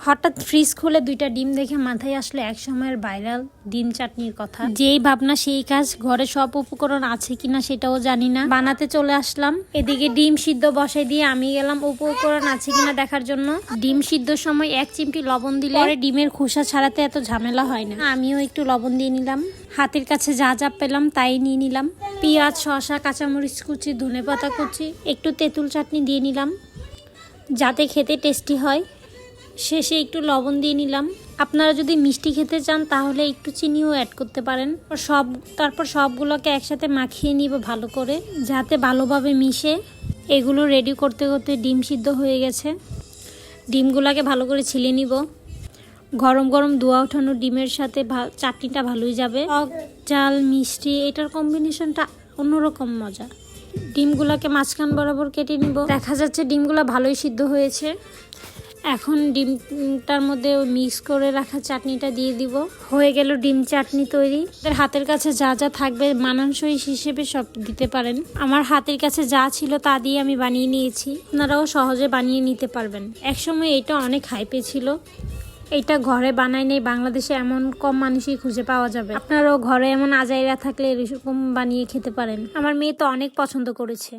হঠাৎ ফ্রিজ খুলে 2টা ডিম দেখে মাথায় আসলো এক সময়ের ভাইরাল ডিম চাটনির কথা। যেই ভাবনা সেই কাজ, ঘরে সব উপকরণ আছে কিনা সেটাও জানি না, বানাতে চলে আসলাম। এদিকে ডিম সিদ্ধ বসাই দিয়ে আমি গেলাম উপকরণ আছে কিনা দেখার জন্য। ডিম সিদ্ধর সময় 1 চিমটি লবণ দিলে পরে ডিমের খোসা ছাড়াতে এত ঝামেলা হয় না। আমিও একটু লবণ দিয়ে নিলাম, হাতের কাছে যা যা পেলাম তাই নিয়ে নিলাম। পেঁয়াজ, শসা, কাঁচামরিচ কুচি, ধনেপাতা কুচি, একটু তেঁতুল চাটনি দিয়ে নিলাম যাতে খেতে টেস্টি হয়। শেষে একটু লবণ দিয়ে নিলাম। আপনারা যদি মিষ্টি খেতে চান তাহলে একটু চিনিও অ্যাড করতে পারেন। তারপর সবগুলোকে একসাথে মাখিয়ে নিব ভালো করে, যাতে ভালোভাবে মিশে। এগুলো রেডি করতে করতে ডিম সিদ্ধ হয়ে গেছে। ডিমগুলোকে ভালো করে ছিলে নিব। গরম গরম ধোয়া ওঠানো ডিমের সাথে চাটনিটা ভালোই যাবে। টক ঝাল মিষ্টি, এটার কম্বিনেশনটা অন্যরকম মজা। ডিমগুলোকে মাঝখান বরাবর কেটে নিব। দেখা যাচ্ছে ডিমগুলো ভালোই সিদ্ধ হয়েছে। এখন ডিমটার মধ্যে মিক্স করে রাখা চাটনিটা দিয়ে দিব। হয়ে গেল ডিম চাটনি তৈরি। হাতের কাছে যা যা থাকবে মানানসই হিসেবে সব দিতে পারেন। আমার হাতের কাছে যা ছিল তা দিয়ে আমি বানিয়ে নিয়েছি। আপনারাও সহজে বানিয়ে নিতে পারবেন। একসময় এটা অনেক হাইপে ছিল। এটা ঘরে বানাই নেই, বাংলাদেশে এমন কম মানুষই খুঁজে পাওয়া যাবে। আপনারাও ঘরে এমন আজাইরা থাকলে এরকম বানিয়ে খেতে পারেন। আমার মেয়ে তো অনেক পছন্দ করেছে।